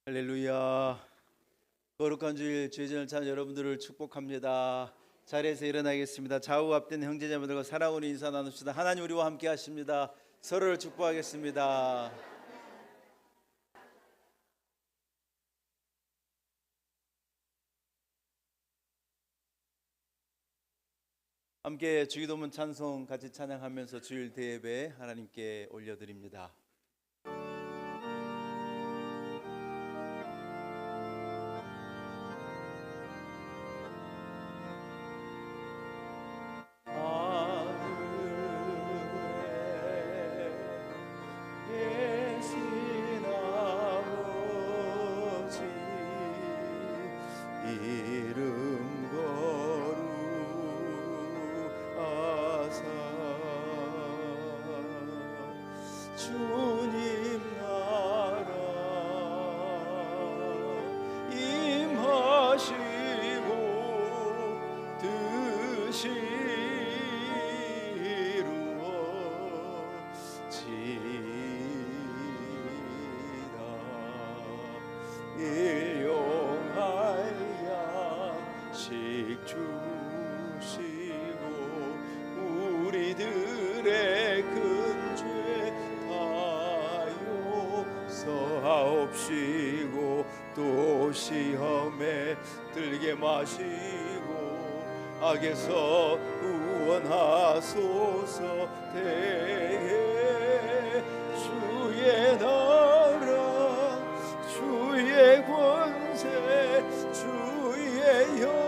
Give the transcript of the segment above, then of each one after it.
할렐루야. 거룩한 주일 주의전을 찾은 여러분들을 축복합니다. 자리에서 일어나겠습니다. 좌우 앞된 형제자매들과 사랑으로 인사 나눕시다. 하나님 우리와 함께 하십니다. 서로를 축복하겠습니다. 함께 주기도문 찬송 같이 찬양하면서 주일 대예배 하나님께 올려드립니다. 주님 나라 임하시고 뜻이 이루어지라. 일용할 양식 주시고 우리들의 하옵시고 또 시험에 들게 마시고 악에서 구원하소서. 대해 주의 나라 주의 권세 주의 영광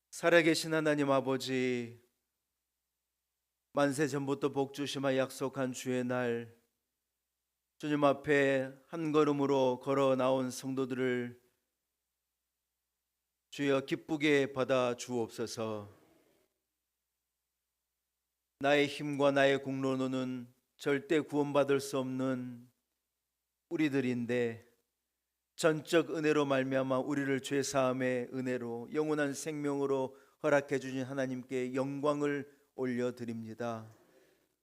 살아계신 하나님 아버지, 만세 전부터 복 주시마 약속한 주의 날, 주님 앞에 한 걸음으로 걸어 나온 성도들을 주여 기쁘게 받아 주옵소서. 나의 힘과 나의 공로는 절대 구원받을 수 없는 우리들인데 전적 은혜로 말미암아 우리를 죄 사함의 은혜로 영원한 생명으로 허락해 주신 하나님께 영광을 올려드립니다.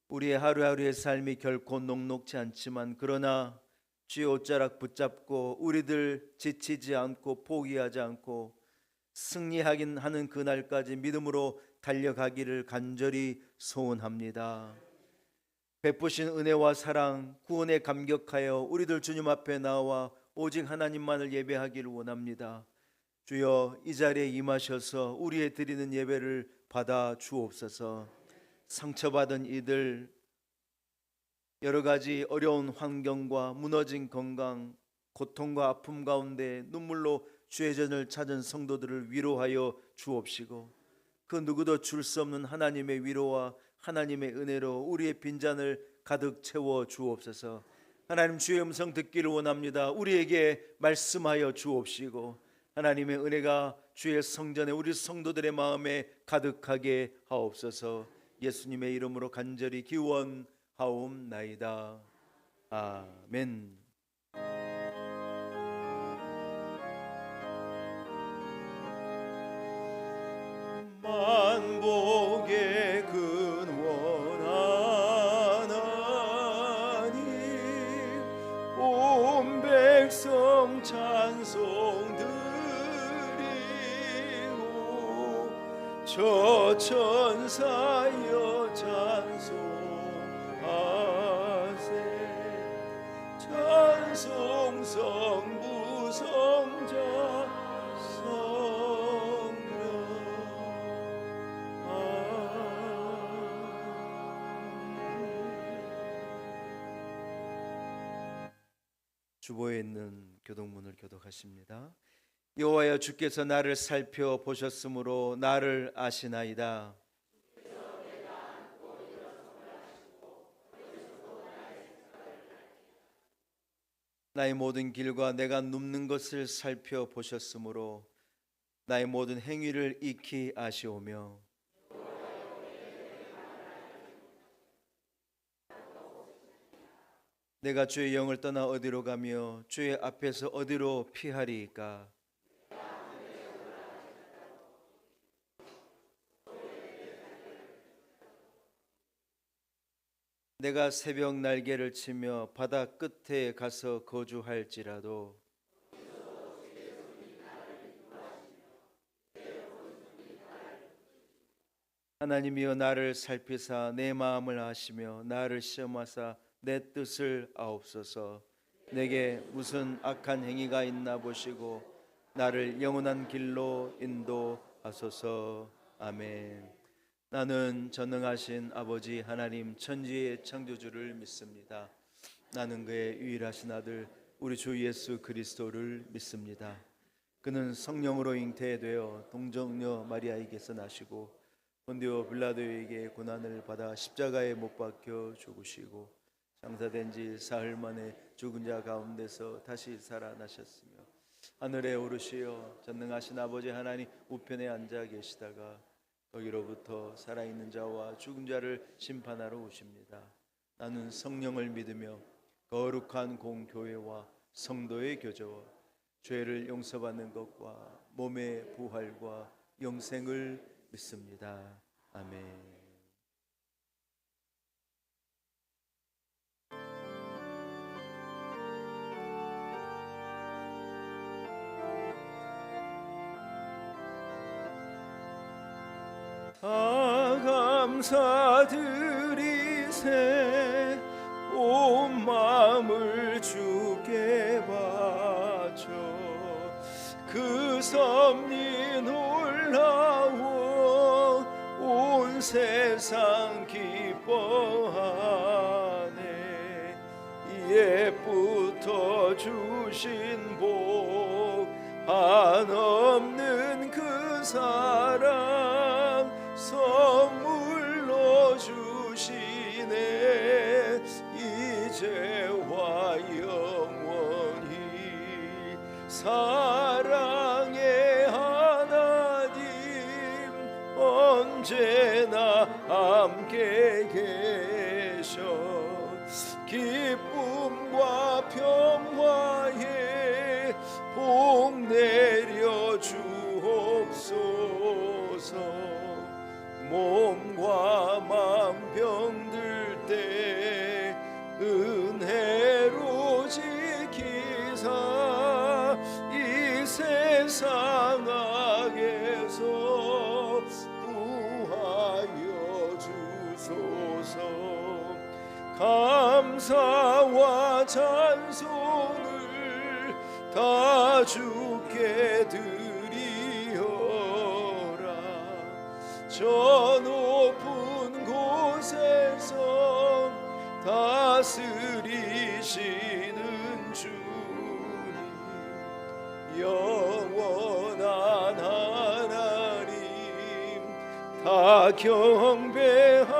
우리의 하루하루의 삶이 결코 녹록지 않지만 그러나 주의 옷자락 붙잡고 우리들 지치지 않고 포기하지 않고 승리하긴 하는 그날까지 믿음으로 달려가기를 간절히 소원합니다. 베푸신 은혜와 사랑 구원에 감격하여 우리들 주님 앞에 나와 오직 하나님만을 예배하기를 원합니다. 주여 이 자리에 임하셔서 우리의 드리는 예배를 받아 주옵소서. 상처받은 이들, 여러 가지 어려운 환경과 무너진 건강, 고통과 아픔 가운데 눈물로 주의 전을 찾은 성도들을 위로하여 주옵시고 그 누구도 줄 수 없는 하나님의 위로와 하나님의 은혜로 우리의 빈잔을 가득 채워 주옵소서. 하나님 주의 음성 듣기를 원합니다. 우리에게 말씀하여 주옵시고 하나님의 은혜가 주의 성전에 우리 성도들의 마음에 가득하게 하옵소서. 예수님의 이름으로 간절히 기원하옵나이다. 아멘. 만복의 근원 하나님 온 백성 찬송 드리고 저 천사여 찬송하세. 찬송 성부 성자 주보에 있는 교독문을 교독하십니다. 여호와여 주께서 나를 살펴보셨으므로 나를 아시나이다. 나의 모든 길과 내가 눕는 것을 살펴보셨으므로 나의 모든 행위를 익히 아시오며 내가 주의 영을 떠나 어디로 가며 주의 앞에서 어디로 피하리이까? 내가 새벽 날개를 치며 바다 끝에 가서 거주할지라도 하나님이여 나를 살피사 내 마음을 아시며 나를 시험하사 내 뜻을 아옵소서. 내게 무슨 악한 행위가 있나 보시고 나를 영원한 길로 인도하소서. 아멘. 나는 전능하신 아버지 하나님 천지의 창조주를 믿습니다. 나는 그의 유일하신 아들 우리 주 예수 그리스도를 믿습니다. 그는 성령으로 잉태되어 동정녀 마리아에게서 나시고 본디오 빌라도에게 고난을 받아 십자가에 못 박혀 죽으시고 장사된 지 사흘 만에 죽은 자 가운데서 다시 살아나셨으며 하늘에 오르시어 전능하신 아버지 하나님 우편에 앉아 계시다가 거기로부터 살아있는 자와 죽은 자를 심판하러 오십니다. 나는 성령을 믿으며 거룩한 공교회와 성도의 교제와 죄를 용서받는 것과 몸의 부활과 영생을 믿습니다. 아멘. 다 감사드리세 온 마음을 주께 바쳐 그 섭리 놀라워 온 세상 기뻐하네. 옛부터 주신 복 한없는 그 사랑 선물로 주시네. 이제와 영원히 사랑의 하나님 언제나 함께 계셔. 기쁨과 평화에 복 내려 주옵소서. 몸과 마음 병들 때 은혜로 지키사 이 세상 악에서 구하여 주소서. 감사와 찬송을 다 주께 드리어라. 저 높은 곳에서 다스리시는 주님 영원한 하나님 다 경배하여라.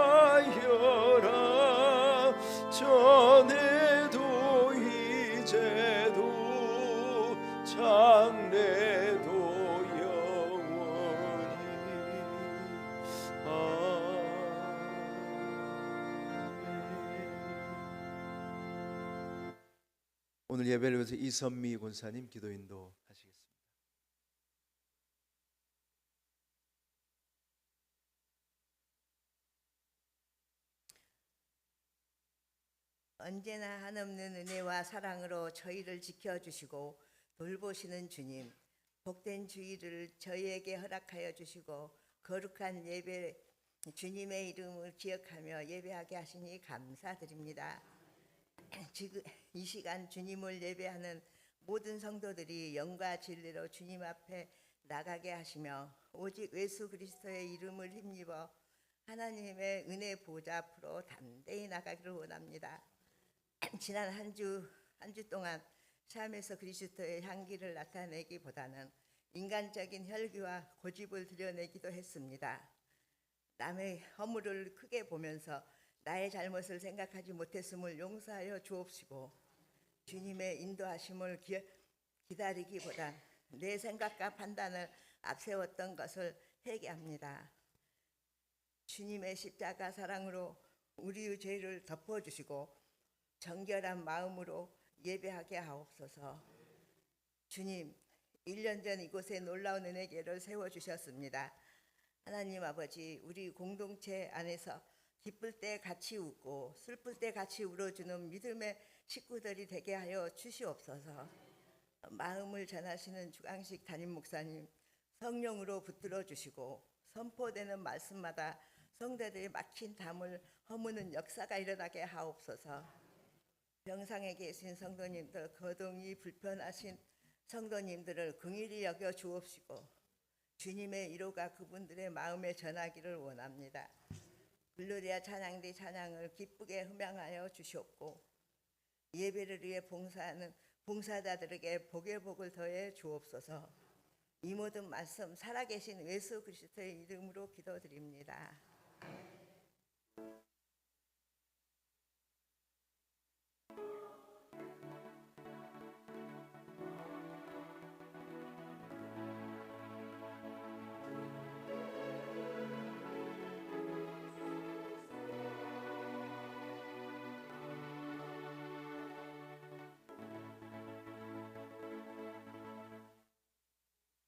전에도 이제도 장래도 영원히 아멘. 오늘 예배를 위해서 이선미 권사님 기도 인도 하시겠습니다. 언제나 한없는 은혜와 사랑으로 저희를 지켜주시고 돌보시는 주님, 복된 주일을 저희에게 허락하여 주시고 거룩한 예배 주님의 이름을 기억하며 예배하게 하시니 감사드립니다. 지금 이 시간 주님을 예배하는 모든 성도들이 영과 진리로 주님 앞에 나가게 하시며 오직 예수 그리스도의 이름을 힘입어 하나님의 은혜 보좌 앞으로 담대히 나가기를 원합니다. 지난 한 주 동안 삶에서 그리스도의 향기를 나타내기보다는 인간적인 혈기와 고집을 드러내기도 했습니다. 남의 허물을 크게 보면서 나의 잘못을 생각하지 못했음을 용서하여 주옵시고 주님의 인도하심을 기다리기보다 내 생각과 판단을 앞세웠던 것을 회개합니다. 주님의 십자가 사랑으로 우리의 죄를 덮어주시고 정결한 마음으로 예배하게 하옵소서. 주님, 1년 전 이곳에 놀라운 은혜계를 세워주셨습니다. 하나님 아버지, 우리 공동체 안에서 기쁠 때 같이 웃고 슬플 때 같이 울어주는 믿음의 식구들이 되게 하여 주시옵소서. 마음을 전하시는 주강식 담임 목사님, 성령으로 붙들어 주시고 선포되는 말씀마다 성도들의 막힌 담을 허무는 역사가 일어나게 하옵소서. 병상에 계신 성도님들, 거동이 불편하신 성도님들을 긍휼히 여겨 주옵시고 주님의 위로가 그분들의 마음에 전하기를 원합니다. 글로리아 찬양대 찬양을 기쁘게 흠양하여 주시옵고 예배를 위해 봉사하는 봉사자들에게 복의 복을 더해 주옵소서. 이 모든 말씀 살아계신 예수 그리스도의 이름으로 기도드립니다.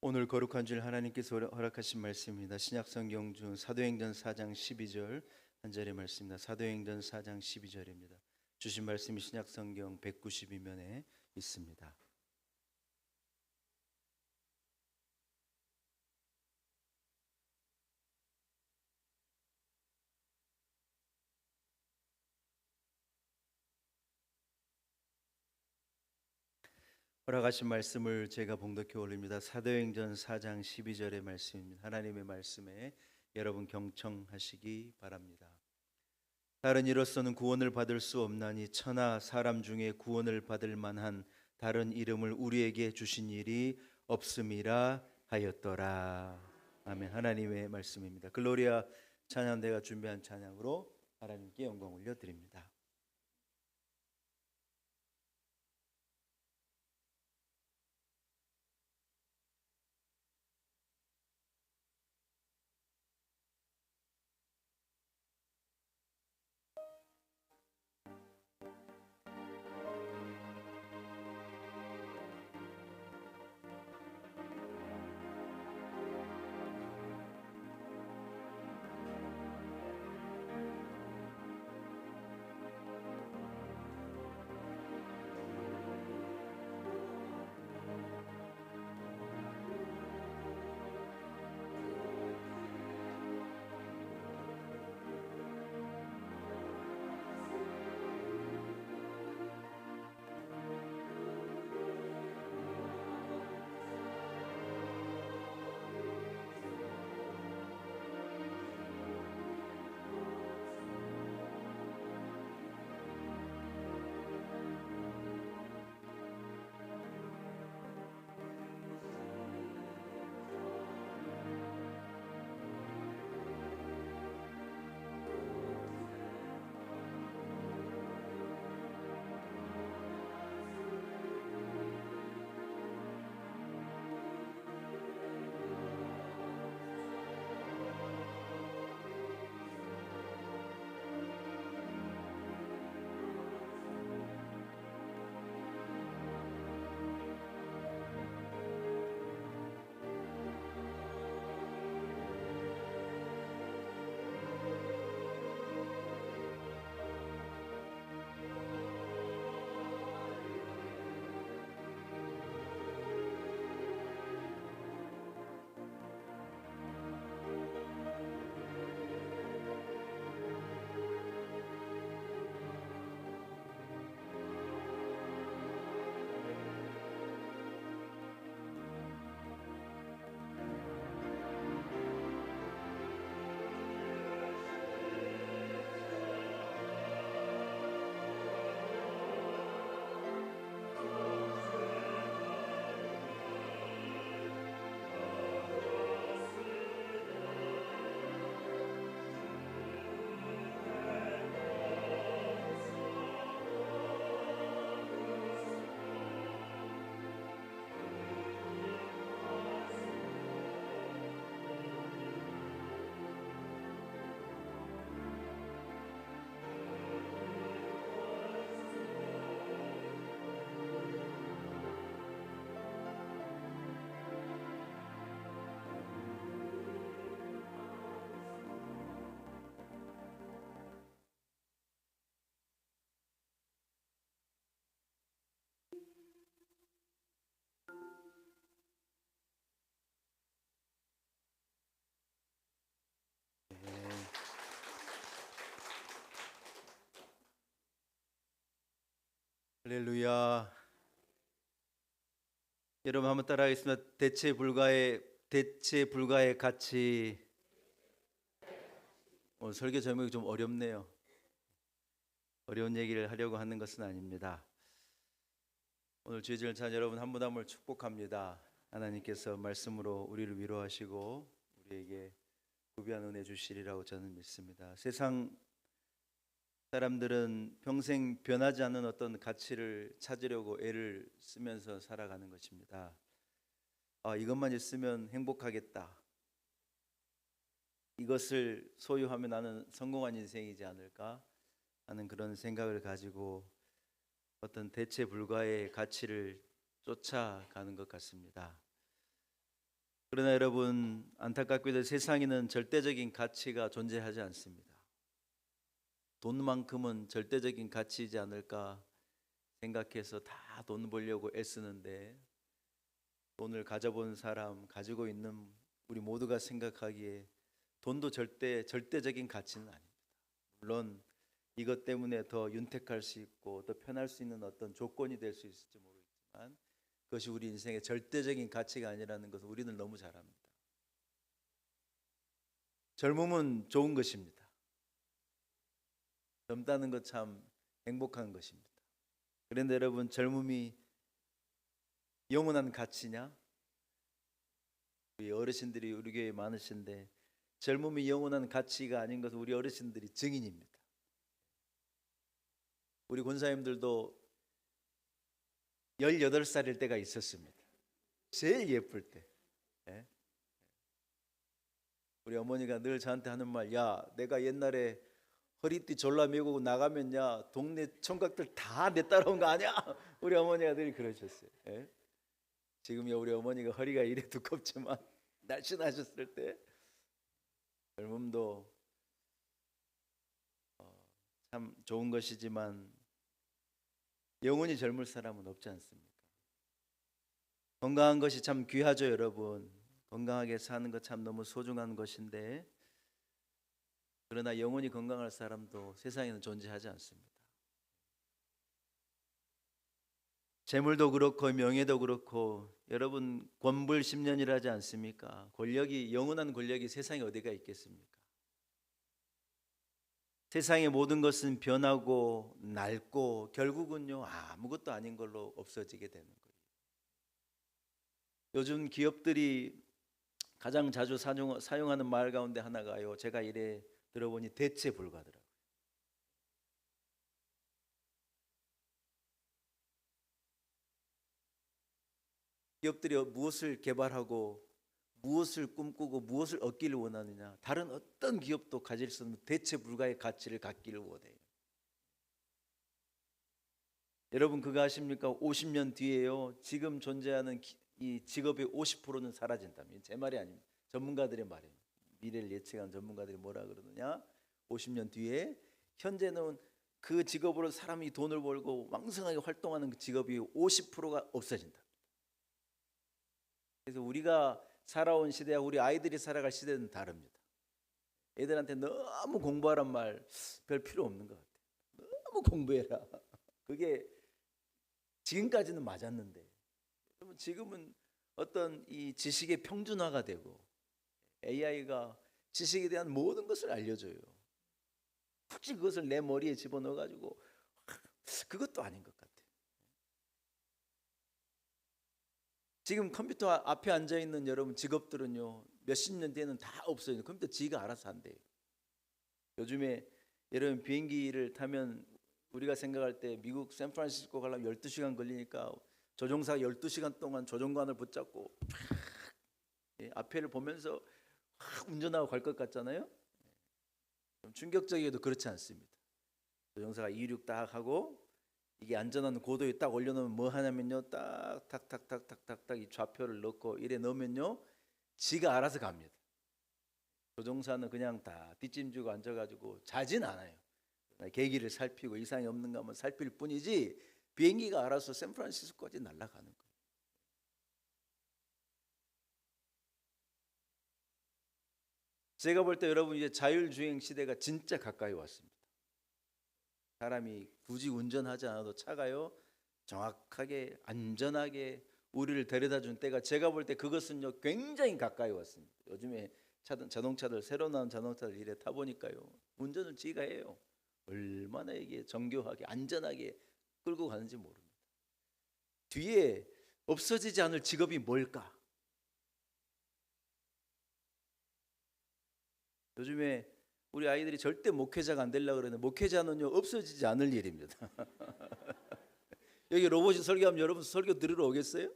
오늘 거룩한 줄 하나님께서 허락하신 말씀입니다. 신약성경 중 사도행전 4장 12절 한 절의 말씀입니다. 사도행전 4장 12절입니다. 주신 말씀이 신약성경 192면에 있습니다. 허락하신 말씀을 제가 봉독해 올립니다. 사도행전 4장 12절의 말씀입니다. 하나님의 말씀에 여러분 경청하시기 바랍니다. 다른 이로서는 구원을 받을 수 없나니 천하 사람 중에 구원을 받을 만한 다른 이름을 우리에게 주신 일이 없음이라 하였더라. 아멘. 하나님의 말씀입니다. 글로리아 찬양대가 준비한 찬양으로 하나님께 영광 올려드립니다. 할렐루야. 여러분 한번 따라하겠습니다. 대체 불가의 가치. 오늘 설교 제목이 좀 어렵네요. 어려운 얘기를 하려고 하는 것은 아닙니다. 오늘 주의를 찬 여러분 한 분 한 분을 축복합니다. 하나님께서 말씀으로 우리를 위로하시고 우리에게 구비한 은혜 주시리라고 저는 믿습니다. 세상 사람들은 평생 변하지 않는 어떤 가치를 찾으려고 애를 쓰면서 살아가는 것입니다. 이것만 있으면 행복하겠다. 이것을 소유하면 나는 성공한 인생이지 않을까 하는 그런 생각을 가지고 어떤 대체 불가의 가치를 쫓아가는 것 같습니다. 그러나 여러분, 안타깝게도 세상에는 절대적인 가치가 존재하지 않습니다. 돈만큼은 절대적인 가치이지 않을까 생각해서 다 돈 벌려고 애쓰는데, 돈을 가져본 사람, 가지고 있는 우리 모두가 생각하기에 돈도 절대적인 가치는 아닙니다. 물론 이것 때문에 더 윤택할 수 있고 더 편할 수 있는 어떤 조건이 될 수 있을지 모르겠지만, 그것이 우리 인생의 절대적인 가치가 아니라는 것을 우리는 너무 잘 압니다. 젊음은 좋은 것입니다. 젊다는 것 참 행복한 것입니다. 그런데 여러분, 젊음이 영원한 가치냐? 우리 어르신들이 우리 교회에 많으신데 젊음이 영원한 가치가 아닌 것은 우리 어르신들이 증인입니다. 우리 권사님들도 18살일 때가 있었습니다. 제일 예쁠 때. 예? 우리 어머니가 늘 저한테 하는 말, 야, 내가 옛날에 허리띠 졸라 매고 나가면야 동네 총각들 다 내 따라온 거 아니야? 우리 어머니가 늘 그러셨어요. 예? 지금야 우리 어머니가 허리가 이래 두껍지만 날씬하셨을 때 젊음도 참 좋은 것이지만 영원히 젊을 사람은 없지 않습니까? 건강한 것이 참 귀하죠, 여러분. 건강하게 사는 것 참 너무 소중한 것인데, 그러나 영원히 건강할 사람도 세상에는 존재하지 않습니다. 재물도 그렇고 명예도 그렇고, 여러분 권불 10년이라 하지 않습니까? 영원한 권력이 세상에 어디가 있겠습니까? 세상의 모든 것은 변하고 낡고 결국은요 아무것도 아닌 걸로 없어지게 되는 거예요. 요즘 기업들이 가장 자주 사용하는 말 가운데 하나가요, 제가 이래 들어보니 대체 불가더라고요. 기업들이 무엇을 개발하고 무엇을 꿈꾸고 무엇을 얻기를 원하느냐, 다른 어떤 기업도 가질 수 없는 대체 불가의 가치를 갖기를 원해요. 여러분 그거 아십니까? 50년 뒤에요, 지금 존재하는 이 직업의 50%는 사라진다면, 제 말이 아닙니다. 전문가들의 말이에요. 미래를 예측한 전문가들이 뭐라 그러느냐, 50년 뒤에 현재는 그 직업으로 사람이 돈을 벌고 왕성하게 활동하는 그 직업이 50%가 없어진다. 그래서 우리가 살아온 시대와 우리 아이들이 살아갈 시대는 다릅니다. 애들한테 너무 공부하란 말 별 필요 없는 것 같아요. 너무 공부해라. 그게 지금까지는 맞았는데, 지금은 어떤 이 지식의 평준화가 되고 AI가 지식에 대한 모든 것을 알려줘요. 굳이 그것을 내 머리에 집어넣어가지고 그것도 아닌 것 같아요. 지금 컴퓨터 앞에 앉아있는 여러분 직업들은요 몇십 년 뒤에는 다 없어요. 컴퓨터 지가 알아서 한대요. 요즘에 여러분 비행기를 타면 우리가 생각할 때 미국 샌프란시스코 가려면 12시간 걸리니까 조종사가 12시간 동안 조종관을 붙잡고 앞에를 보면서 운전하고 갈 것 같잖아요. 좀 충격적이게도 그렇지 않습니다. 조종사가 이륙 딱 하고 이게 안전한 고도에 딱 올려놓으면 뭐 하냐면요, 딱 탁탁탁탁탁탁 이 좌표를 넣고 이래 넣으면요 지가 알아서 갑니다. 조종사는 그냥 다 뒷짐지고 앉아가지고 자진 않아요. 계기를 살피고 이상이 없는가 하면 살필 뿐이지 비행기가 알아서 샌프란시스코까지 날아가는 거예요. 제가 볼 때 여러분 이제 자율주행 시대가 진짜 가까이 왔습니다. 사람이 굳이 운전하지 않아도 차가요 정확하게 안전하게 우리를 데려다 준 때가 제가 볼 때 그것은요 굉장히 가까이 왔습니다. 요즘에 자동차들 새로 나온 자동차들 이래 타 보니까요 운전을 지가 해요. 얼마나 이게 정교하게 안전하게 끌고 가는지 모릅니다. 뒤에 없어지지 않을 직업이 뭘까? 요즘에 우리 아이들이 절대 목회자가 안 되려고 그러는데 목회자는요 없어지지 않을 일입니다. 여기 로봇이 설교하면 여러분 설교 들으러 오겠어요?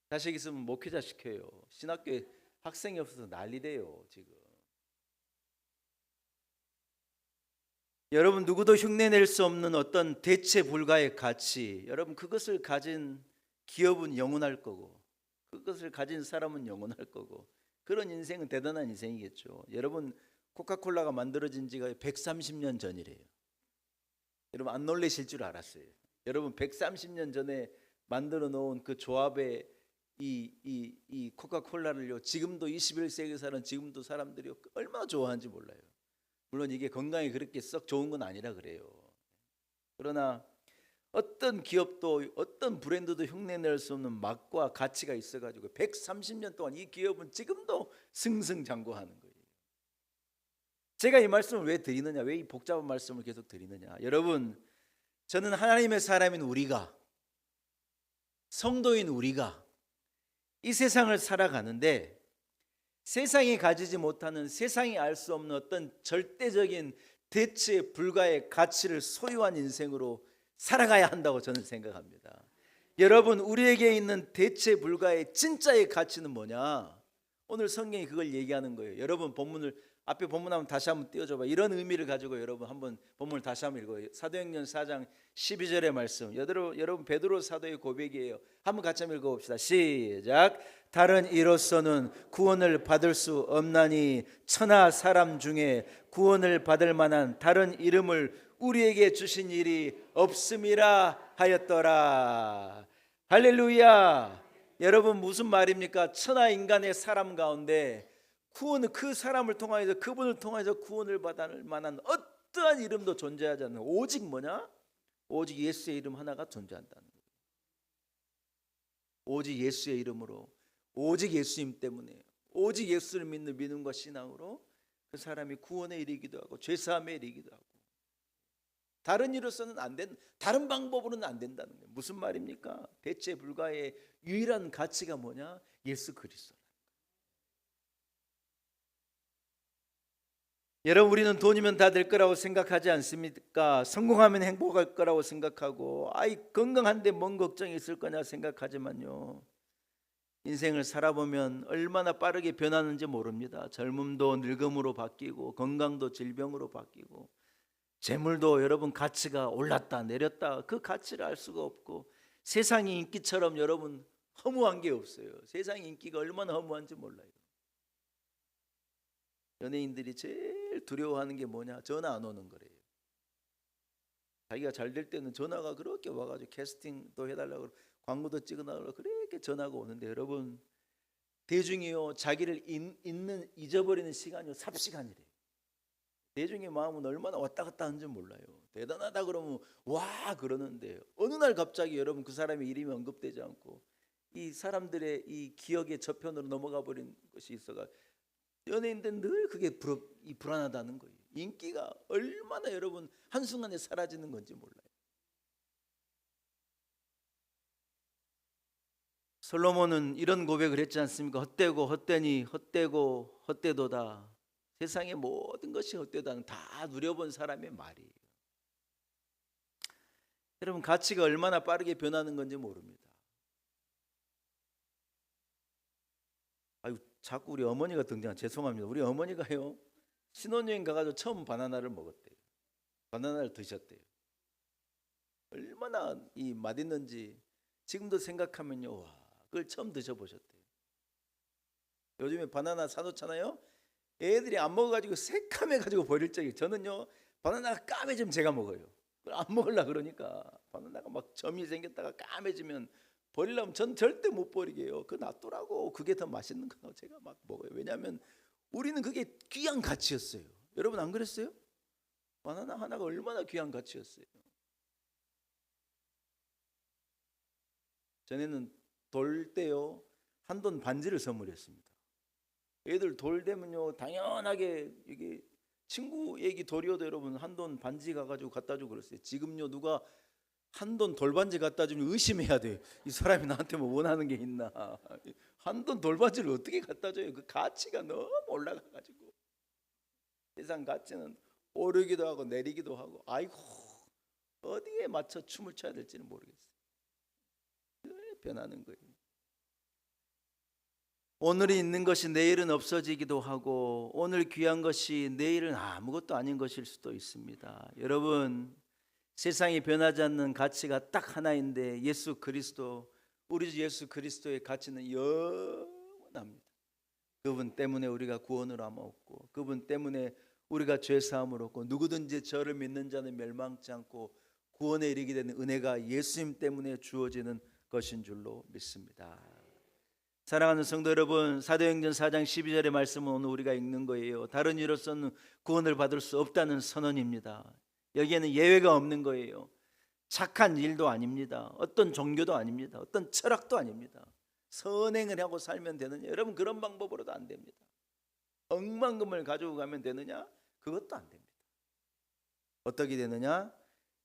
자식 있으면 목회자 시켜요. 신학교에 학생이 없어서 난리돼요 지금. 여러분 누구도 흉내낼 수 없는 어떤 대체 불가의 가치, 여러분 그것을 가진 기업은 영원할 거고 그것을 가진 사람은 영원할 거고 그런 인생은 대단한 인생이겠죠. 여러분 코카콜라가 만들어진 지가 130년 전이래요. 여러분 안 놀라실 줄 알았어요. 여러분 130년 전에 만들어 놓은 그 조합의 이 코카콜라를요 지금도 21세기 사는 지금도 사람들이 얼마나 좋아하는지 몰라요. 물론 이게 건강에 그렇게 썩 좋은 건 아니라 그래요. 그러나 어떤 기업도 어떤 브랜드도 흉내낼 수 없는 맛과 가치가 있어가지고 130년 동안 이 기업은 지금도 승승장구하는 거예요. 제가 이 말씀을 왜 드리느냐, 왜 이 복잡한 말씀을 계속 드리느냐, 여러분 저는 하나님의 사람인 우리가, 성도인 우리가 이 세상을 살아가는데 세상이 가지지 못하는, 세상이 알 수 없는 어떤 절대적인 대체 불가의 가치를 소유한 인생으로 살아가야 한다고 저는 생각합니다. 여러분 우리에게 있는 대체 불가의 진짜의 가치는 뭐냐? 오늘 성경이 그걸 얘기하는 거예요. 여러분 본문을 앞에 본문 한번 다시 한번 띄워줘봐. 이런 의미를 가지고 여러분 한번 본문을 다시 한번 읽어요. 사도행전 4장 12절의 말씀. 여러분 베드로 사도의 고백이에요. 한번 같이 한번 읽어봅시다. 시작. 다른 이로서는 구원을 받을 수 없나니 천하 사람 중에 구원을 받을 만한 다른 이름을 우리에게 주신 일이 없음이라 하였더라. 할렐루야. 여러분 무슨 말입니까? 천하 인간의 사람 가운데 구원은 그 사람을 통하여서, 그분을 통하여서 구원을 받을 만한 어떠한 이름도 존재하지 않는, 오직 뭐냐? 오직 예수의 이름 하나가 존재한다는 거예요. 오직 예수의 이름으로, 오직 예수님 때문에, 오직 예수를 믿는 믿음과 신앙으로 그 사람이 구원에 이르기도 하고 죄사함에 이르기도 하고, 다른 이로서는 안 된, 다른 방법으로는 안 된다는 거예요. 무슨 말입니까? 대체 불가의 유일한 가치가 뭐냐? 예수 그리스도. 여러분 우리는 돈이면 다 될 거라고 생각하지 않습니까? 성공하면 행복할 거라고 생각하고, 아이 건강한데 뭔 걱정이 있을 거냐 생각하지만요, 인생을 살아보면 얼마나 빠르게 변하는지 모릅니다. 젊음도 늙음으로 바뀌고 건강도 질병으로 바뀌고 재물도 여러분 가치가 올랐다 내렸다, 그 가치를 알 수가 없고, 세상의 인기처럼 여러분 허무한 게 없어요. 세상의 인기가 얼마나 허무한지 몰라요. 연예인들이 제일 두려워하는 게 뭐냐? 전화 안 오는 거래요. 자기가 잘 될 때는 전화가 그렇게 와가지고 캐스팅도 해달라고 광고도 찍어달라고 그렇게 전화가 오는데, 여러분 대중이요 자기를 잊어버리는 시간이요 삽시간이래요. 대중의 마음은 얼마나 왔다 갔다 하는지 몰라요. 대단하다 그러면 와 그러는데, 어느 날 갑자기 여러분 그 사람의 이름이 언급되지 않고 이 사람들의 이 기억의 저편으로 넘어가 버린 것이 있어가, 연예인들은 늘 그게 불안하다는 거예요. 인기가 얼마나 여러분 한순간에 사라지는 건지 몰라요. 솔로몬은 이런 고백을 했지 않습니까? 헛되고 헛되니 헛되고 헛되도다. 세상의 모든 것이 헛되다는, 다 누려본 사람의 말이에요. 여러분 가치가 얼마나 빠르게 변하는 건지 모릅니다. 아유 자꾸 우리 어머니가 죄송합니다. 우리 어머니가요 신혼여행 가가지고 처음 바나나를 먹었대요. 바나나를 드셨대요. 얼마나 이 맛있는지 지금도 생각하면요, 와 그걸 처음 드셔보셨대요. 요즘에 바나나 사놓잖아요. 애들이 안 먹어가지고 새까매가지고 버릴 적이, 저는요 바나나가 까매지면 제가 먹어요. 그걸 안 먹으려 그러니까 바나나가 막 점이 생겼다가 까매지면 버리려면 전 절대 못 버리게 해요. 그거 놔두라고, 그게 더 맛있는 거라고 제가 막 먹어요. 왜냐하면 우리는 그게 귀한 가치였어요. 여러분 안 그랬어요? 바나나 하나가 얼마나 귀한 가치였어요. 전에는 돌 때요 한 돈 반지를 선물했습니다. 애들 돌 되면요 당연하게 이게 친구 얘기 돌이어도 여러분 한 돈 반지 가가지고 갖다 주고 그랬어요. 지금요 누가 한 돈 돌반지 갖다 주면 의심해야 돼요. 이 사람이 나한테 뭐 원하는 게 있나. 한 돈 돌반지를 어떻게 갖다 줘요. 그 가치가 너무 올라가가지고 세상 가치는 오르기도 하고 내리기도 하고 아이고 어디에 맞춰 춤을 춰야 될지는 모르겠어요. 변하는 거예요. 오늘이 있는 것이 내일은 없어지기도 하고 오늘 귀한 것이 내일은 아무것도 아닌 것일 수도 있습니다. 여러분 세상이 변하지 않는 가치가 딱 하나인데 예수 그리스도, 우리 주 예수 그리스도의 가치는 영원합니다. 그분 때문에 우리가 구원을 얻고 그분 때문에 우리가 죄 사함을 얻고 누구든지 저를 믿는 자는 멸망치 않고 구원에 이르게 되는 은혜가 예수님 때문에 주어지는 것인 줄로 믿습니다. 사랑하는 성도 여러분, 사도행전 4장 12절의 말씀은 오늘 우리가 읽는 거예요. 다른 이로서는 구원을 받을 수 없다는 선언입니다. 여기에는 예외가 없는 거예요. 착한 일도 아닙니다. 어떤 종교도 아닙니다. 어떤 철학도 아닙니다. 선행을 하고 살면 되느냐? 여러분 그런 방법으로도 안 됩니다. 억만금을 가지고 가면 되느냐? 그것도 안 됩니다. 어떻게 되느냐?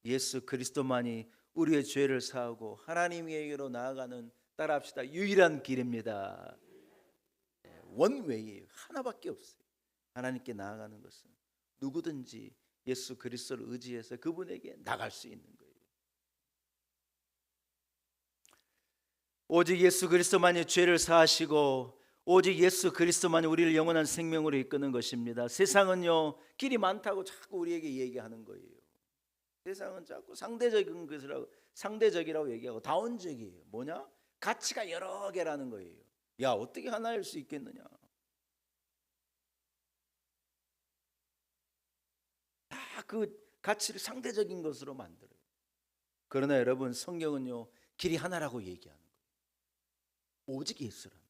예수 그리스도만이 우리의 죄를 사하고 하나님에게로 나아가는, 따라합시다, 유일한 길입니다. 원웨이예요. 하나밖에 없어요. 하나님께 나아가는 것은 누구든지 예수 그리스도를 의지해서 그분에게 나갈 수 있는 거예요. 오직 예수 그리스도만이 죄를 사하시고 오직 예수 그리스도만이 우리를 영원한 생명으로 이끄는 것입니다. 세상은요 길이 많다고 자꾸 우리에게 얘기하는 거예요. 세상은 자꾸 상대적인 것이라고, 상대적이라고 얘기하고 다원적이에요. 뭐냐? 가치가 여러 개라는 거예요. 야 어떻게 하나일 수 있겠느냐? 다 그 가치를 상대적인 것으로 만들어요. 그러나 여러분 성경은요 길이 하나라고 얘기하는 거예요. 오직 예수라는.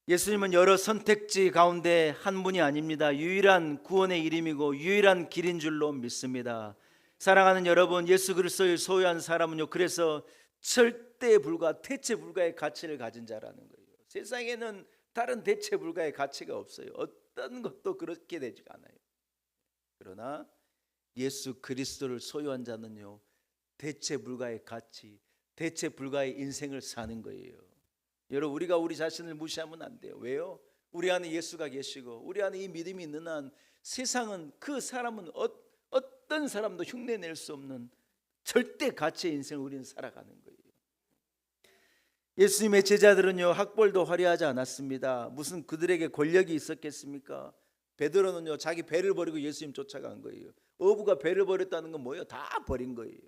예수님은 여러 선택지 가운데 한 분이 아닙니다. 유일한 구원의 이름이고 유일한 길인 줄로 믿습니다. 사랑하는 여러분, 예수 그리스도를 소유한 사람은요 그래서 절대 불가, 대체 불가의 가치를 가진 자라는 거예요. 세상에는 다른 대체 불가의 가치가 없어요. 어떤 것도 그렇게 되지 않아요. 그러나 예수 그리스도를 소유한 자는요 대체 불가의 가치, 대체 불가의 인생을 사는 거예요. 여러분 우리가 우리 자신을 무시하면 안 돼요. 왜요? 우리 안에 예수가 계시고 우리 안에 이 믿음이 있는 한 세상은, 그 사람은 어떤 사람도 흉내낼 수 없는 절대 가치의 인생을 우리는 살아가는 거예요. 예수님의 제자들은요 학벌도 화려하지 않았습니다. 무슨 그들에게 권력이 있었겠습니까? 베드로는요 자기 배를 버리고 예수님 쫓아간 거예요. 어부가 배를 버렸다는 건 뭐예요? 다 버린 거예요.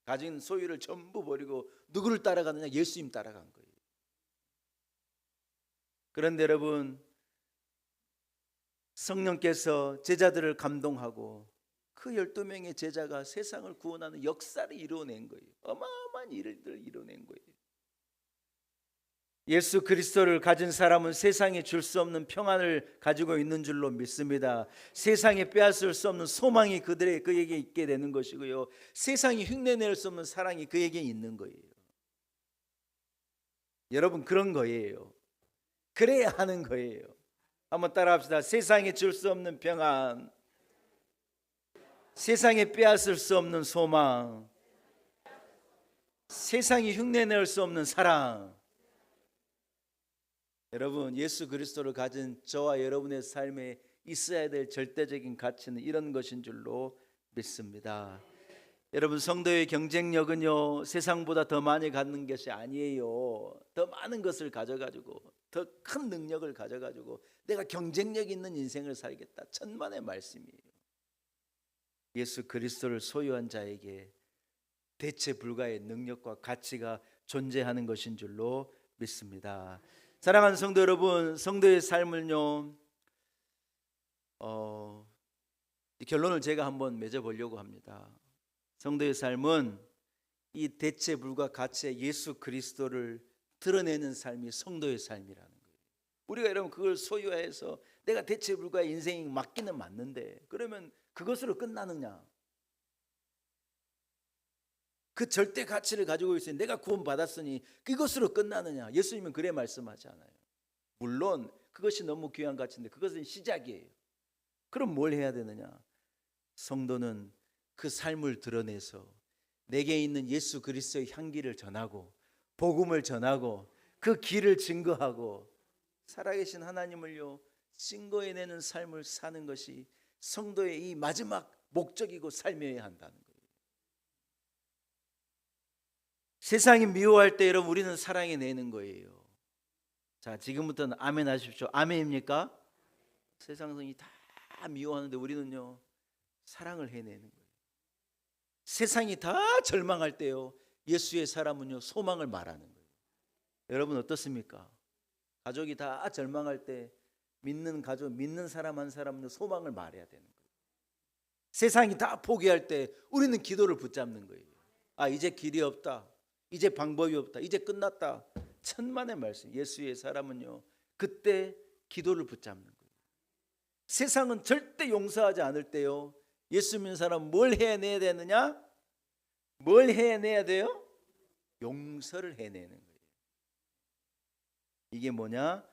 가진 소유를 전부 버리고 누구를 따라가느냐? 예수님 따라간 거예요. 그런데 여러분 성령께서 제자들을 감동하고 그 12명의 제자가 세상을 구원하는 역사를 이루어낸 거예요. 어마어마한 일을 이루어낸 거예요. 예수 그리스도를 가진 사람은 세상에 줄 수 없는 평안을 가지고 있는 줄로 믿습니다. 세상에 빼앗을 수 없는 소망이 그에게 있게 되는 것이고요. 세상이 흉내낼 수 없는 사랑이 그에게 있는 거예요. 여러분 그런 거예요. 그래야 하는 거예요. 한번 따라합시다. 세상에 줄 수 없는 평안, 세상에 빼앗을 수 없는 소망, 세상이 흉내낼 수 없는 사랑. 여러분 예수 그리스도를 가진 저와 여러분의 삶에 있어야 될 절대적인 가치는 이런 것인 줄로 믿습니다. 여러분 성도의 경쟁력은요 세상보다 더 많이 갖는 것이 아니에요. 더 많은 것을 가져가지고 더 큰 능력을 가져가지고 내가 경쟁력 있는 인생을 살겠다, 천만의 말씀이에요. 예수 그리스도를 소유한 자에게 대체 불가의 능력과 가치가 존재하는 것인 줄로 믿습니다. 사랑하는 성도 여러분, 성도의 삶을요 결론을 제가 한번 맺어보려고 합니다. 성도의 삶은 이 대체 불가 가치의 예수 그리스도를 드러내는 삶이 성도의 삶이라는 거예요. 우리가 여러분 그걸 소유해서 내가 대체 불가의 인생이 맞기는 맞는데 그러면 그것으로 끝나느냐? 그 절대 가치를 가지고 있으니 내가 구원받았으니 그것으로 끝나느냐? 예수님은 그래 말씀하지 않아요. 물론 그것이 너무 귀한 가치인데 그것은 시작이에요. 그럼 뭘 해야 되느냐? 성도는 그 삶을 드러내서 내게 있는 예수 그리스도의 향기를 전하고 복음을 전하고 그 길을 증거하고 살아계신 하나님을요 증거해내는 삶을 사는 것이 성도의 이 마지막 목적이고 삶이어야 한다는 거예요. 세상이 미워할 때 여러분 우리는 사랑해내는 거예요. 자, 지금부터는 아멘 하십시오. 아멘입니까? 세상이 다 미워하는데 우리는요 사랑을 해내는 거예요. 세상이 다 절망할 때요 예수의 사람은요 소망을 말하는 거예요. 여러분 어떻습니까? 가족이 다 절망할 때 믿는 가족, 믿는 사람 한 사람은 소망을 말해야 되는 거예요. 세상이 다 포기할 때 우리는 기도를 붙잡는 거예요. 아, 이제 길이 없다, 이제 방법이 없다, 이제 끝났다. 천만의 말씀. 예수의 사람은요 그때 기도를 붙잡는 거예요. 세상은 절대 용서하지 않을 때요 예수 믿는 사람은 뭘 해내야 되느냐? 뭘 해내야 돼요? 용서를 해내는 거예요. 이게 뭐냐?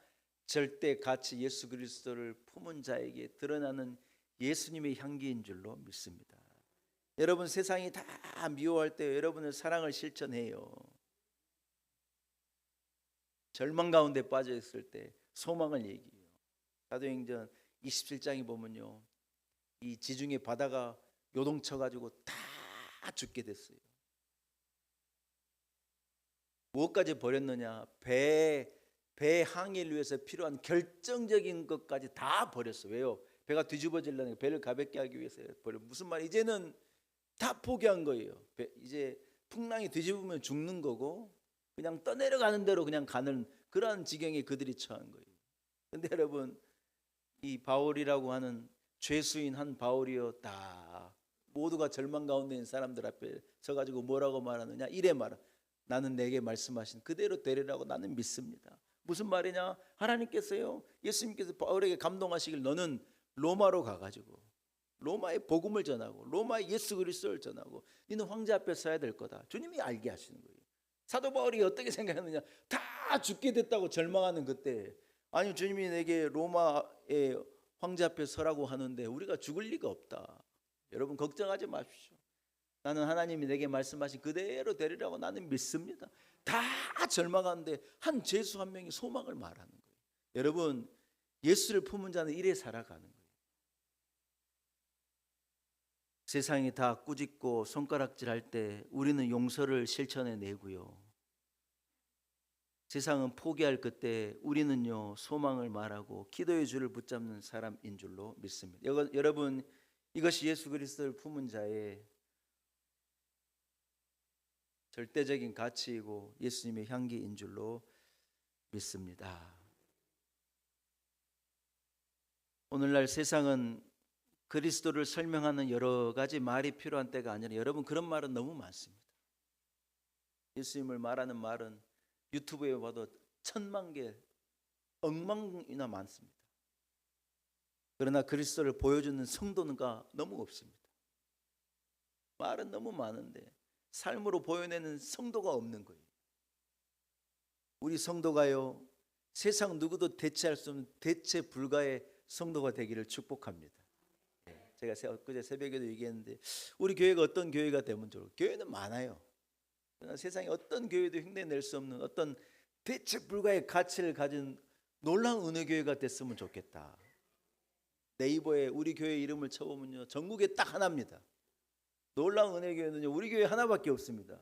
절대 가치 예수 그리스도를 품은 자에게 드러나는 예수님의 향기인 줄로 믿습니다. 여러분 세상이 다 미워할 때 여러분의 사랑을 실천해요. 절망 가운데 빠져 있을 때 소망을 얘기해요. 사도행전 27장에 보면요 이 지중해 바다가 요동쳐 가지고 다 죽게 됐어요. 무엇까지 버렸느냐? 배 항해를 위해서 필요한 결정적인 것까지 다 버렸어. 왜요? 배가 뒤집어지려는 배를 가볍게 하기 위해서 버려. 무슨 말? 이제는 다 포기한 거예요. 이제 풍랑이 뒤집으면 죽는 거고 그냥 떠내려가는 대로 그냥 가는 그러한 지경에 그들이 처한 거예요. 근데 여러분 이 바울이라고 하는 죄수인 한 바울이요 다 모두가 절망 가운데 있는 사람들 앞에 서가지고 뭐라고 말하느냐? 이래 말하. 나는 내게 말씀하신 그대로 되리라고 나는 믿습니다. 무슨 말이냐? 하나님께서요 예수님께서 바울에게 감동하시길 너는 로마로 가가지고 로마의 복음을 전하고 로마의 예수 그리스도를 전하고 너는 황제 앞에 서야 될 거다. 주님이 알게 하시는 거예요. 사도 바울이 어떻게 생각했느냐? 다 죽게 됐다고 절망하는 그때 아니 주님이 내게 로마의 황제 앞에 서라고 하는데 우리가 죽을 리가 없다. 여러분 걱정하지 마십시오. 나는 하나님이 내게 말씀하신 그대로 되리라고 나는 믿습니다. 다 절망하는데 한 죄수 한 명이 소망을 말하는 거예요. 여러분 예수를 품은 자는 이래 살아가는 거예요. 세상이 다 꾸짖고 손가락질할 때 우리는 용서를 실천해 내고요. 세상은 포기할 그때 우리는요 소망을 말하고 기도의 줄을 붙잡는 사람인 줄로 믿습니다. 여러분 이것이 예수 그리스도를 품은 자의 절대적인 가치이고 예수님의 향기인 줄로 믿습니다. 오늘날 세상은 그리스도를 설명하는 여러 가지 말이 필요한 때가 아니라 여러분 그런 말은 너무 많습니다. 예수님을 말하는 말은 유튜브에 봐도 1000만 개, 억만이나 많습니다. 그러나 그리스도를 보여주는 성도가 너무 없습니다. 말은 너무 많은데 삶으로 보여내는 성도가 없는 거예요. 우리 성도가요 세상 누구도 대체할 수 없는 대체 불가의 성도가 되기를 축복합니다. 제가 엊그제 새벽에도 얘기했는데 우리 교회가 어떤 교회가 되면 좋을까? 교회는 많아요. 그러나 세상에 어떤 교회도 흉내낼 수 없는 어떤 대체 불가의 가치를 가진 놀라운 은혜 교회가 됐으면 좋겠다. 네이버에 우리 교회 이름을 쳐보면요 전국에 딱 하나입니다. 놀라운 은혜 교회는요 우리 교회 하나밖에 없습니다.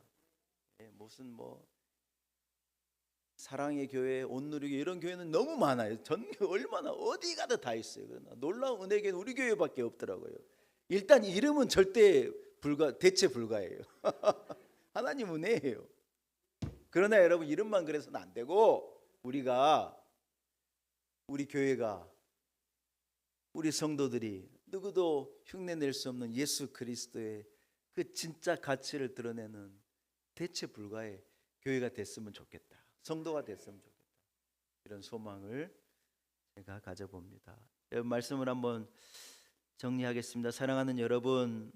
무슨 뭐 사랑의 교회, 온누리교회 이런 교회는 너무 많아요. 전국 얼마나 어디 가도 다 있어요. 그러나 놀라운 은혜 교회는 우리 교회밖에 없더라고요. 일단 이름은 절대 대체 불가예요. 하나님 은혜예요. 그러나 여러분 이름만 그래서는 안 되고 우리 교회가 우리 성도들이 누구도 흉내낼 수 없는 예수 그리스도의 그 진짜 가치를 드러내는 대체 불가의 교회가 됐으면 좋겠다. 성도가 됐으면 좋겠다. 이런 소망을 제가 가져봅니다. 말씀을 한번 정리하겠습니다. 사랑하는 여러분,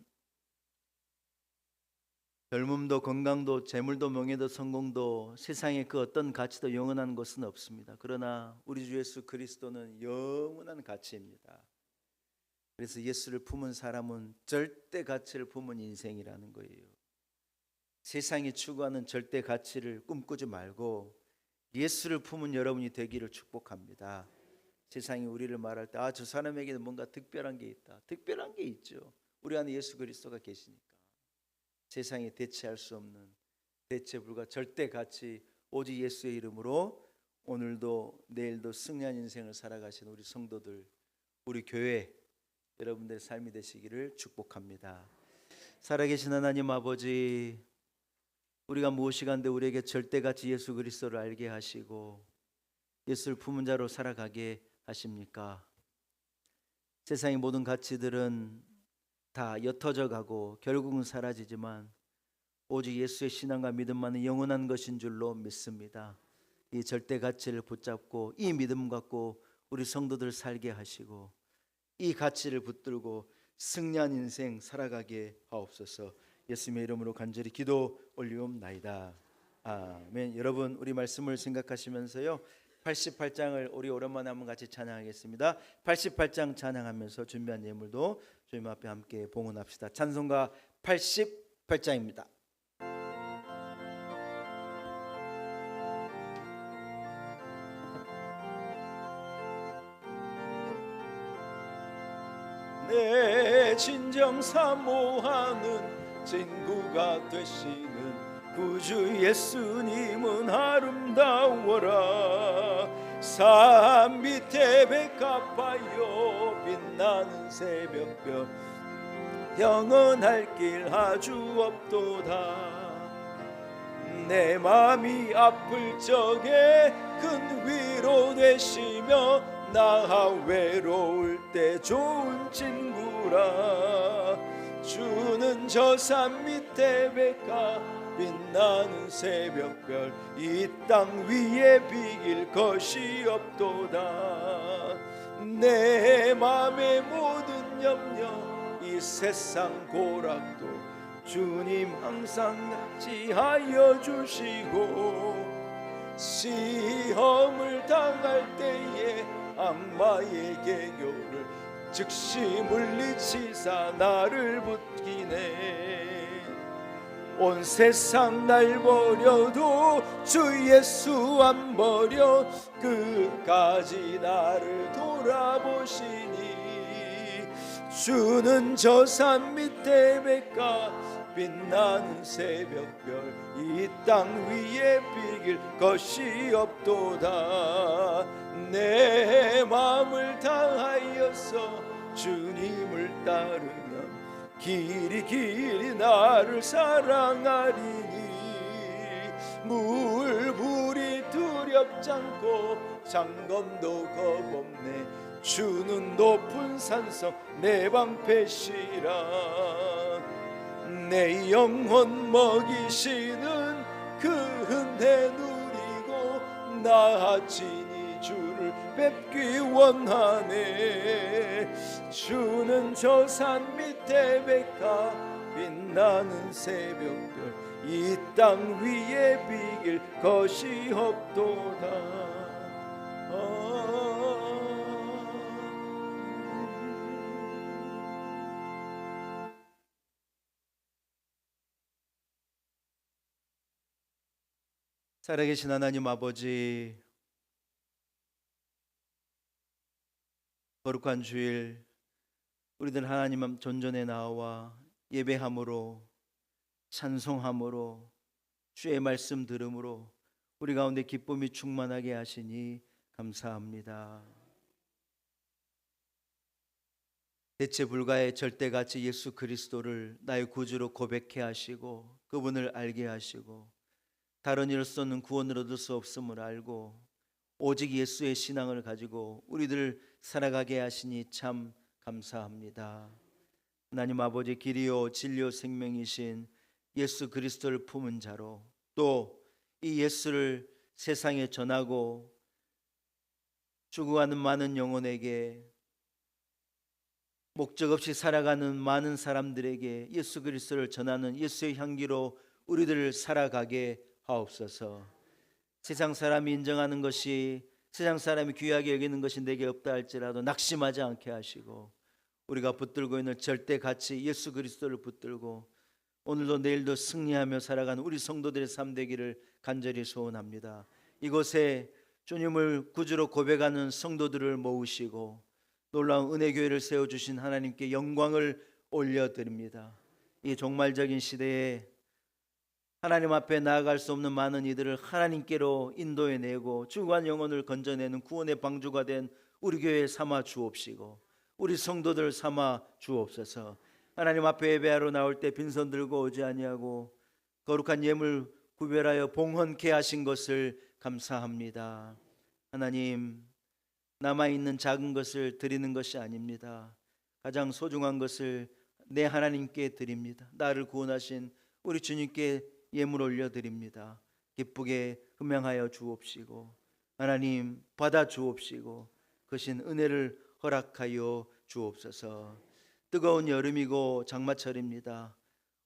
젊음도 건강도 재물도 명예도 성공도 세상의 그 어떤 가치도 영원한 것은 없습니다. 그러나 우리 주 예수 그리스도는 영원한 가치입니다. 그래서 예수를 품은 사람은 절대 가치를 품은 인생이라는 거예요. 세상이 추구하는 절대 가치를 꿈꾸지 말고 예수를 품은 여러분이 되기를 축복합니다. 세상이 우리를 말할 때 저 사람에게는 뭔가 특별한 게 있다. 특별한 게 있죠. 우리 안에 예수 그리스도가 계시니까. 세상이 대체할 수 없는 대체 불가 절대 가치 오직 예수의 이름으로 오늘도 내일도 승리한 인생을 살아가신 우리 성도들, 우리 교회 여러분들의 삶이 되시기를 축복합니다. 살아계신 하나님 아버지, 우리가 무엇이간데 우리에게 절대 가치 예수 그리스도를 알게 하시고 예수를 품은 자로 살아가게 하십니까? 세상의 모든 가치들은 다 옅어져 가고 결국은 사라지지만 오직 예수의 신앙과 믿음만은 영원한 것인 줄로 믿습니다. 이 절대 가치를 붙잡고 이 믿음 갖고 우리 성도들 살게 하시고 이 가치를 붙들고 승리한 인생 살아가게 하옵소서. 예수님의 이름으로 간절히 기도 올리옵나이다. 아멘. 여러분, 우리 말씀을 생각하시면서요 88장을 우리 오랜만에 한번 같이 찬양하겠습니다. 88장 찬양하면서 준비한 예물도 주님 앞에 함께 봉헌합시다. 찬송가 88장입니다. 내 진정 사모하는 친구가 되시는 구주 예수님은 아름다워라. 산 밑에 백합하여 빛나는 새벽별 영원할 길 아주 없도다. 내 맘이 아플 적에 큰 위로 되시며 나 외로울 때 좋은 친구라. 주는 저 산 밑에 백합 빛나는 새벽별 이 땅 위에 비길 것이 없도다. 내 맘의 모든 염려 이 세상 고락도 주님 항상 같이하여 주시고 시험을 당할 때에 악마의 계교를 즉시 물리치사 나를 붙이네. 온 세상 날 버려도 주 예수 안 버려 끝까지 나를 돌아보시니. 주는 저 산 밑에 백합 빛나는 새벽별 이 땅 위에 비길 것이 없도다. 내 마음을 다하여서 주님을 따르면 길이 길이 나를 사랑하리니. 물불이 두렵지 않고 장검도 겁없네. 주는 높은 산성 내 방패시라. 내 영혼 먹이시는 그 은혜 누리고 나 진히 주를 뵙기 원하네. 주는 저 산 밑에 백합 빛나는 새벽별 이 땅 위에 비길 것이 없도다. 살아계신 하나님 아버지, 거룩한 주일 우리들 하나님 전전에 나와 예배함으로 찬송함으로 주의 말씀 들음으로 우리 가운데 기쁨이 충만하게 하시니 감사합니다. 대체 불가의 절대가치 예수 그리스도를 나의 구주로 고백해 하시고 그분을 알게 하시고 다른 이로서는 구원을 얻을 수 없음을 알고 오직 예수의 신앙을 가지고 우리들 살아가게 하시니 참 감사합니다. 하나님 아버지, 길이요 진리요 생명이신 예수 그리스도를 품은 자로 또 이 예수를 세상에 전하고 죽어가는 많은 영혼에게, 목적 없이 살아가는 많은 사람들에게 예수 그리스도를 전하는 예수의 향기로 우리들을 살아가게 하옵소서. 세상 사람이 인정하는 것이, 세상 사람이 귀하게 여기는 것이 내게 없다 할지라도 낙심하지 않게 하시고, 우리가 붙들고 있는 절대 가치 예수 그리스도를 붙들고 오늘도 내일도 승리하며 살아가는 우리 성도들의 삶 되기를 간절히 소원합니다. 이곳에 주님을 구주로 고백하는 성도들을 모으시고 놀라운 은혜교회를 세워주신 하나님께 영광을 올려드립니다. 이 종말적인 시대에 하나님 앞에 나아갈 수 없는 많은 이들을 하나님께로 인도해내고 죽어간 영혼을 건져내는 구원의 방주가 된 우리 교회 삼아 주옵시고 우리 성도들 삼아 주옵소서. 하나님 앞에 예배하러 나올 때 빈손 들고 오지 아니하고 거룩한 예물 구별하여 봉헌케 하신 것을 감사합니다. 하나님, 남아있는 작은 것을 드리는 것이 아닙니다. 가장 소중한 것을 내 하나님께 드립니다. 나를 구원하신 우리 주님께 예물 올려드립니다. 기쁘게 흠양하여 주옵시고 하나님 받아 주옵시고 그신 은혜를 허락하여 주옵소서. 뜨거운 여름이고 장마철입니다.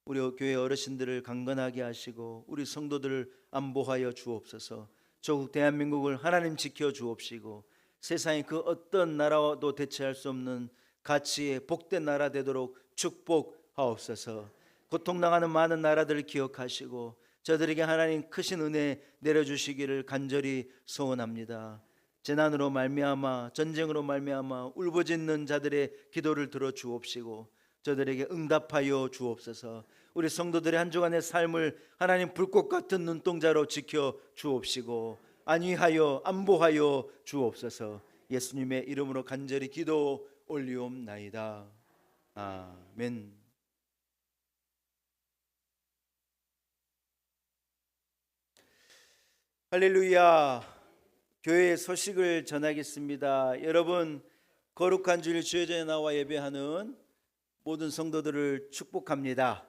우리 교회 어르신들을 강건하게 하시고 우리 성도들을 안보하여 주옵소서. 조국 대한민국을 하나님 지켜 주옵시고 세상의 그 어떤 나라와도 대체할 수 없는 가치의 복된 나라 되도록 축복하옵소서. 고통당하는 많은 나라들을 기억하시고 저들에게 하나님 크신 은혜 내려주시기를 간절히 소원합니다. 재난으로 말미암아 전쟁으로 말미암아 울부짖는 자들의 기도를 들어 주옵시고 저들에게 응답하여 주옵소서. 우리 성도들의 한 주간의 삶을 하나님 불꽃 같은 눈동자로 지켜 주옵시고 안위하여 안보하여 주옵소서. 예수님의 이름으로 간절히 기도 올리옵나이다. 아멘. 할렐루야. 교회의 소식을 전하겠습니다. 여러분, 거룩한 주일 주여전에 나와 예배하는 모든 성도들을 축복합니다.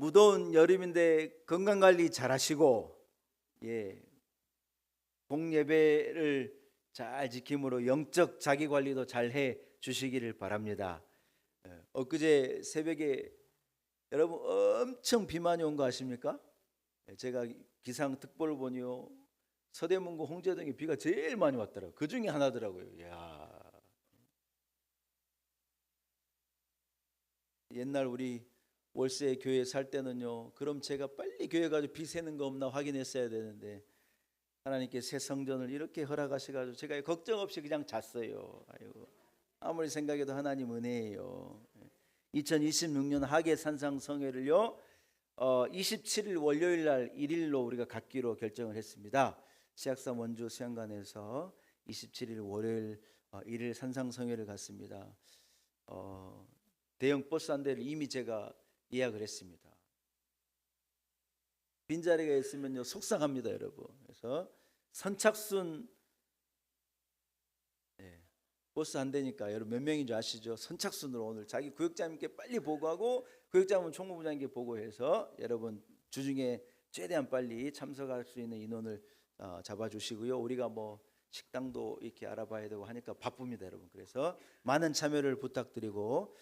무더운 여름인데 건강관리 잘 하시고 공예배를 잘 지킴으로 영적 자기관리도 잘 해 주시기를 바랍니다. 엊그제 새벽에 여러분 엄청 비 많이 온 거 아십니까? 제가 기상특보를 보니요 서대문구 홍제동에 비가 제일 많이 왔더라고요. 그 중에 하나더라고요. 이야. 옛날 우리 월세 교회 살 때는요 그럼 제가 빨리 교회 가서 비 새는 거 없나 확인했어야 되는데 하나님께 새 성전을 이렇게 허락하셔가지고 제가 걱정 없이 그냥 잤어요. 아이고, 아무리 생각해도 하나님 은혜예요. 2026년 하계 산상 성회를요 27일 월요일 날 1일로 우리가 갖기로 결정을 했습니다. 시약산 원주 수양관에서 27일 월요일 1일 산상 성회를 갖습니다. 대형 버스 한 대를 이미 제가 예약을 했습니다. 빈자리가 있으면요 속상합니다, 여러분. 그래서 선착순 버스 한 대니까 여러분 몇 명인 줄 아시죠? 선착순으로 오늘 자기 구역장님께 빨리 보고하고 구역장은 총무부장님께 보고해서 여러분 주중에 최대한 빨리 참석할 수 있는 인원을 잡아주시고요. 우리가 뭐 식당도 이렇게 알아봐야 되고 하니까 바쁩니다, 여러분. 그래서 많은 참여를 부탁드리고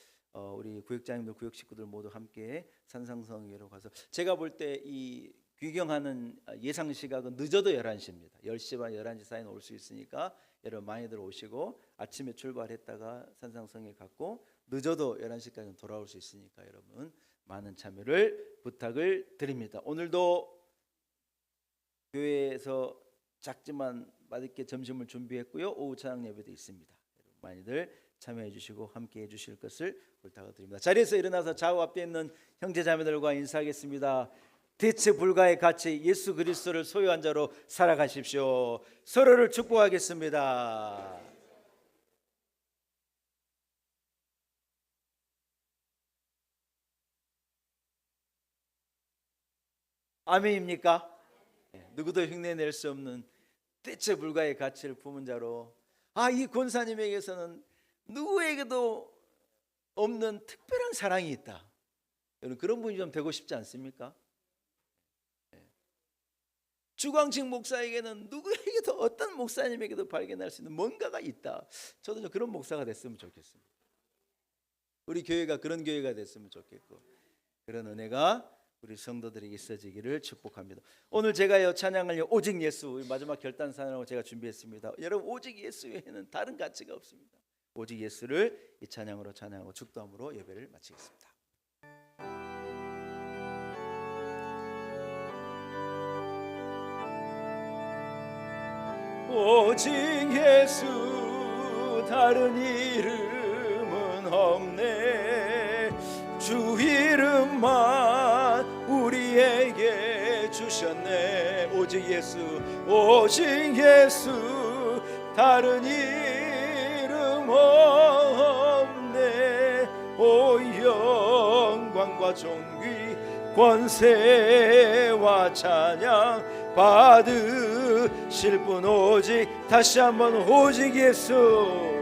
우리 구역장님들, 구역 식구들 모두 함께 산상성회로 가서 제가 볼 때 이 귀경하는 예상 시각은 늦어도 11시입니다. 10시 반 11시 사이는 올 수 있으니까 여러분 많이들 오시고 아침에 출발했다가 산상성회 갔고 늦어도 11시까지는 돌아올 수 있으니까 여러분 많은 참여를 부탁을 드립니다. 오늘도 교회에서 작지만 맛있게 점심을 준비했고요. 오후 찬양 예배도 있습니다. 여러분 많이들 참여해 주시고 함께 해 주실 것을 부탁드립니다. 자리에서 일어나서 좌우 앞에 있는 형제 자매들과 인사하겠습니다. 대체 불가의 가치 예수 그리스도를 소유한 자로 살아가십시오. 서로를 축복하겠습니다. 아멘입니까? 누구도 흉내낼 수 없는 대체 불가의 가치를 품은 자로 이 권사님에게서는 누구에게도 없는 특별한 사랑이 있다. 여러분 그런 분이 좀 되고 싶지 않습니까? 주광식 목사에게는 누구에게도 어떤 목사님에게도 발견할 수 있는 뭔가가 있다. 저도 그런 목사가 됐으면 좋겠습니다. 우리 교회가 그런 교회가 됐으면 좋겠고, 그런 은혜가 우리 성도들에게 있어지기를 축복합니다. 오늘 제가요 찬양을 오직 예수, 마지막 결단사라고 제가 준비했습니다. 여러분, 오직 예수 외에는 다른 가치가 없습니다. 오직 예수를 이 찬양으로 찬양하고 축도함으로 예배를 마치겠습니다. 오직 예수, 다른 이름은 없네. 주 이름만 우리에게 주셨네. 오직 예수, 오직 예수, 다른 이름 없네. 오 영광과 존귀 권세와 찬양 받으실 분 오직, 다시 한번 오직 예수,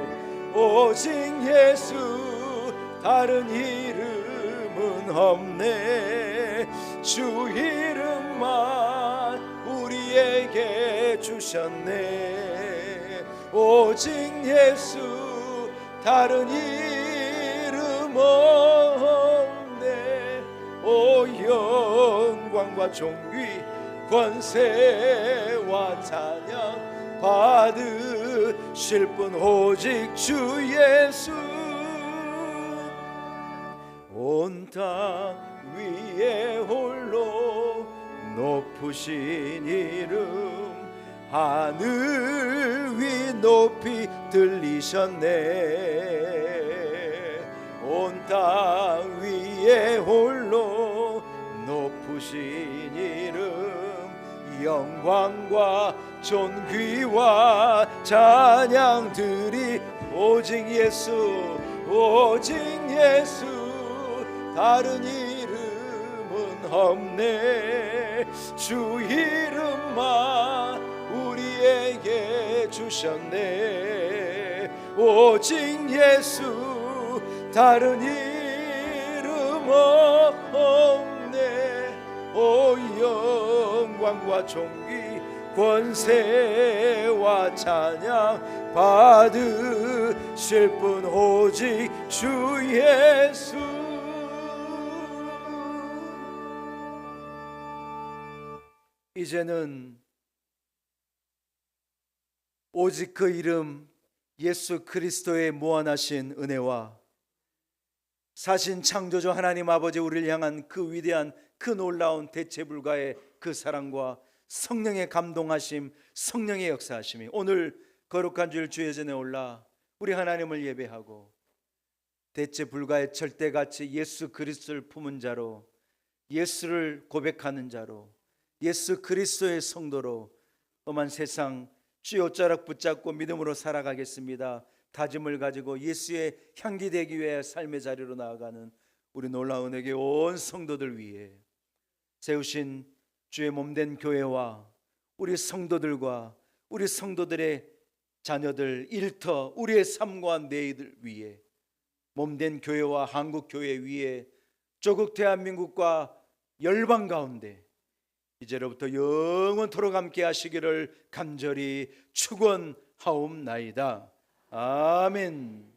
오직 예수, 다른 이름은 없네. 주 이름만 우리에게 주셨네. 오직 예수, 다른 이름 없네. 오 영광과 존귀 권세와 찬양 받으실 분 오직 주 예수. 온 땅 위에 홀로 높으신 이름, 하늘 위 높이 들리셨네. 온 땅 위에 홀로 높으신 이름, 영광과 존귀와 찬양들이 오직 예수, 오직 예수, 다른 이름은 없네. 주 이름만 우리에게 주셨네. 오직 예수, 다른 이름 없네. 오 영광과 존귀 권세와 찬양 받으실 분 오직 주 예수. 이제는 오직 그 이름 예수 그리스도의 무한하신 은혜와 사신 창조주 하나님 아버지 우리를 향한 그 위대한 그 놀라운 대체 불가의 그 사랑과 성령의 감동하심, 성령의 역사하심이 오늘 거룩한 주일 주예전에 올라 우리 하나님을 예배하고 대체 불가의 절대가치 예수 그리스도를 품은 자로, 예수를 고백하는 자로, 예수 그리스도의 성도로 험한 세상 주의 옷자락 붙잡고 믿음으로 살아가겠습니다 다짐을 가지고 예수의 향기 되기 위해 삶의 자리로 나아가는 우리 놀라운 은혜의 온 성도들 위해 세우신 주의 몸된 교회와 우리 성도들과 우리 성도들의 자녀들, 일터, 우리의 삶과 내일을 위해 몸된 교회와 한국교회 위에 조국 대한민국과 열방 가운데 이제로부터 영원토록 함께 하시기를 간절히 축원하옵나이다. 아멘.